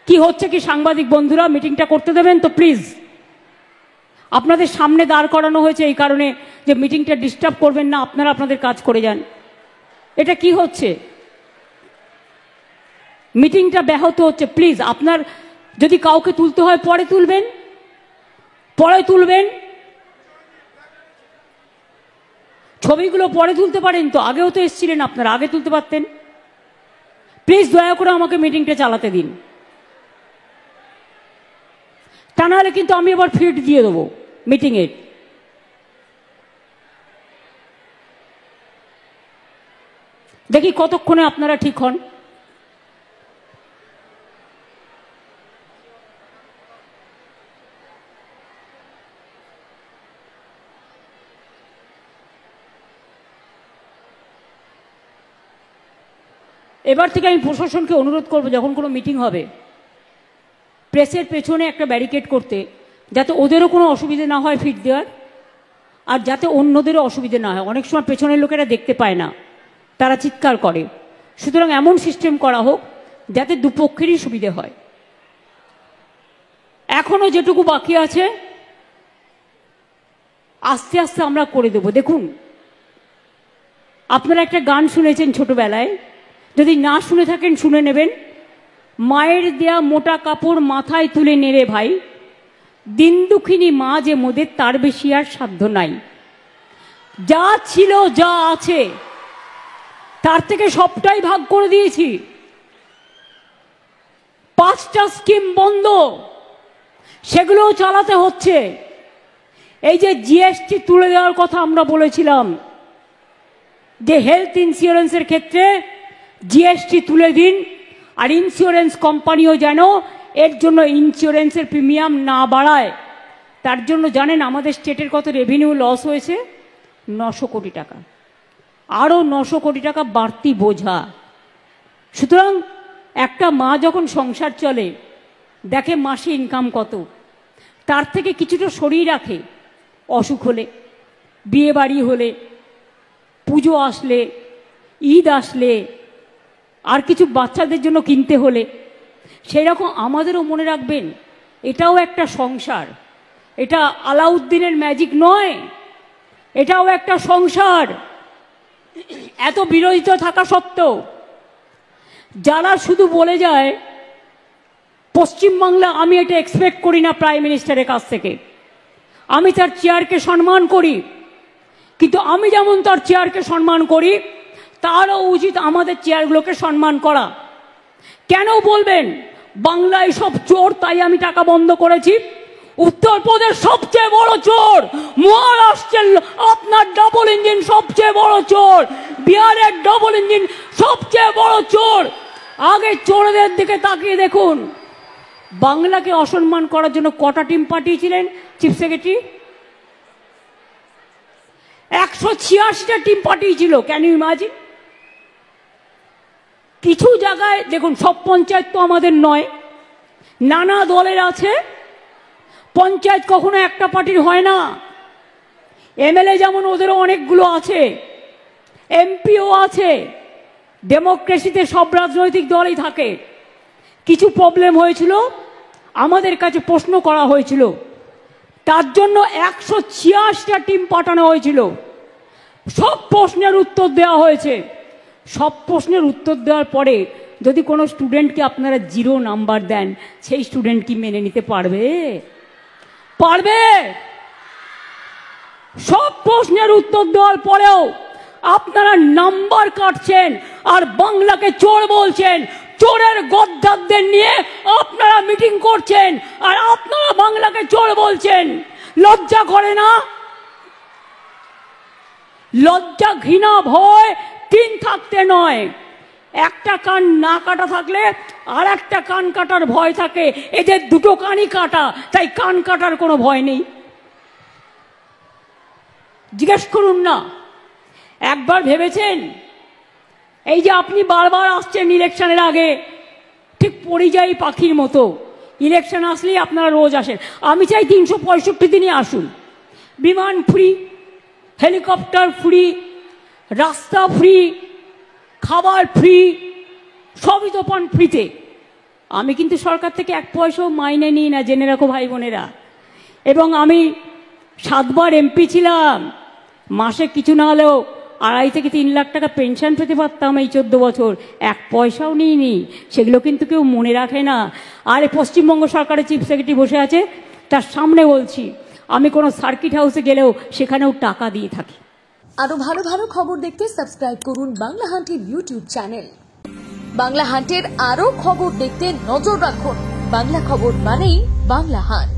কি হচ্ছে কি সাংবাদিক বন্ধুরা, মিটিংটা করতে দেবেন তো প্লিজ। আপনাদের সামনে দাঁড় করানো হয়েছে এই কারণে যে মিটিংটা ডিস্টার্ব করবেন না, আপনারা আপনাদের কাজ করে যান। এটা কি হচ্ছে? মিটিংটা ব্যাহত হচ্ছে। প্লিজ, আপনার যদি কাউকে তুলতে হয় পরে তুলবেন, পরে তুলবেন। ছবিগুলো পরে তুলতে পারেন তো, আগেও তো এসেছিলেন আপনারা, আগে তুলতে পারতেন। প্লিজ দয়া করে আমাকে মিটিংটা চালাতে দিন, তা নাহলে কিন্তু আমি এবার ফিড দিয়ে দেবো মিটিংয়ের। দেখি কতক্ষণে আপনারা ঠিক হন। এবার থেকে আমি প্রশাসনকে অনুরোধ করব, যখন কোনো মিটিং হবে প্রেসের পেছনে একটা ব্যারিকেড করতে, যাতে ওদেরও কোনো অসুবিধে না হয় ফিট দেওয়ার, আর যাতে অন্যদেরও অসুবিধে না হয়। অনেক সময় পেছনের লোকেরা দেখতে পায় না, তারা চিৎকার করে। সুতরাং এমন সিস্টেম করা হোক যাতে দুপক্ষেরই সুবিধে হয়। এখনো যেটুকু বাকি আছে আস্তে আস্তে আমরা করে দেব। দেখুন, আপনারা একটা গান শুনেছেন ছোটবেলায়, যদি না শুনে থাকেন শুনে নেবেন। মায়ের দেয়া মোটা কাপড় মাথায় তুলে নেড়ে ভাই, দিন দুঃখিনী মা যে মোদের তার বেশি আর সাধ্য নাই। যা ছিল যা আছে তার থেকে সবটাই ভাগ করে দিয়েছি। 5টা স্কিম বন্ধ, সেগুলোও চালাতে হচ্ছে। এই যে জিএসটি তুলে দেওয়ার কথা আমরা বলেছিলাম, যে হেলথ ইন্স্যুরেন্সের ক্ষেত্রে জিএসটি তুলে দিন, আর ইন্স্যুরেন্স কোম্পানিও যেন এর জন্য ইন্স্যুরেন্সের প্রিমিয়াম না বাড়ায়। তার জন্য জানেন আমাদের স্টেটের কত রেভিনিউ লস হয়েছে? 900 কোটি টাকা। আরও 900 কোটি টাকা বাড়তি বোঝা। সুতরাং একটা মা যখন সংসার চলে, দেখে মাসে ইনকাম কত, তার থেকে কিছুটা সরিয়ে রাখে। অসুখ হলে, বিয়ে বাড়ি হলে, পুজো আসলে, ঈদ আসলে, আর কিছু বাচ্চাদের জন্য কিনতে হলে, সেই রকম আমাদেরও মনে রাখবেন এটাও একটা সংসার। এটা আলাউদ্দিনের ম্যাজিক নয়, এটাও একটা সংসার। এত বিরোধিতা থাকা সত্ত্বেও যারা শুধু বলে যায়, পশ্চিমবাংলা, আমি এটা এক্সপেক্ট করি না প্রাইম মিনিস্টারের কাছ থেকে। আমি তার চেয়ারকে সম্মান করি, কিন্তু আমি যেমন তার চেয়ারকে সম্মান করি, তারও উচিত আমাদের চেয়ারগুলোকে সম্মান করা। কেন বলবেন বাংলায় সব চোর তাই আমি টাকা বন্ধ করেছি? উত্তরপ্রদেশ সবচেয়ে বড় চোর, মহারাষ্ট্রের আপনার ডাবল ইঞ্জিন সবচেয়ে বড় চোর, বিহারের ডাবল ইঞ্জিন সবচেয়ে বড় চোর। আগে চোরদের দিকে তাকিয়ে দেখুন। বাংলাকে অসম্মান করার জন্য কটা টিম পাঠিয়েছিলেন চিফ সেক্রেটারি? 186টা টিম পাঠিয়েছিল। Can you imagine? কিছু জায়গায় দেখুন, সব পঞ্চায়েত তো আমাদের নয়, নানা দলের আছে। পঞ্চায়েত কখনো একটা পার্টির হয় না। এমএলএ যেমন ওদেরও অনেকগুলো আছে, এমপিও আছে। ডেমোক্রেসিতে সব রাজনৈতিক দলই থাকে। কিছু প্রবলেম হয়েছিল, আমাদের কাছে প্রশ্ন করা হয়েছিল, তার জন্য 186টা টিম পাঠানো হয়েছিল। সব প্রশ্নের উত্তর দেওয়া হয়েছে। সব প্রশ্নের উত্তর দেওয়ার পরে যদি কোনো স্টুডেন্টকে আপনারা 0 নাম্বার দেন, সেই স্টুডেন্ট কি মেনে নিতে পারবে? পারবে? সব প্রশ্নের উত্তর দেওয়ার পরেও আপনারা নাম্বার কাটছেন আর বাংলাকে চোর বলছেন। চোরের গদ্দারদের নিয়ে আপনারা মিটিং করছেন আর আপনারা বাংলাকে চোর বলছেন। লজ্জা করে না? লজ্জা, ঘৃণা, ভয় 3 থাকতে নয়, একটা কান না কাটা থাকলে আর একটা কান কাটার ভয় থাকে। এদের দুটো কানই কাটা, তাই কান কাটার কোনো ভয় নেই। জিজ্ঞেস করুন না, একবার ভেবেছেন এই যে আপনি বারবার আসছেন ইলেকশনের আগে, ঠিক পরিযায়ী পাখির মতো, ইলেকশন আসলেই আপনারা রোজ আসেন। আমি চাই 365 দিনই আসুন। বিমান ফ্রি, হেলিকপ্টার ফ্রি, রাস্তা ফ্রি, খাবার ফ্রি, সবই তো পান ফ্রিতে। আমি কিন্তু সরকার থেকে 1 পয়সাও মাইনে নিই না, জেনে রাখো ভাই বোনেরা। এবং আমি 7 বার এমপি ছিলাম, মাসে কিছু না হলেও 2.5 থেকে 3 লাখ টাকা পেনশন পেতে পারতাম এই 14 বছর, 1 পয়সাও নিইনি। সেগুলো কিন্তু কেউ মনে রাখে না। আর পশ্চিমবঙ্গ সরকারের চিফ সেক্রেটারি বসে আছে, তার সামনে বলছি, আমি কোনো সার্কিট হাউসে গেলেও সেখানেও টাকা দিয়ে থাকি। আরো ভালো ভালো খবর দেখতে সাবস্ক্রাইব করুন বাংলা হান্টের ইউটিউব চ্যানেল। বাংলা হান্টের আরো খবর দেখতে নজর রাখুন। বাংলা খবর মানেই বাংলা হান্ট।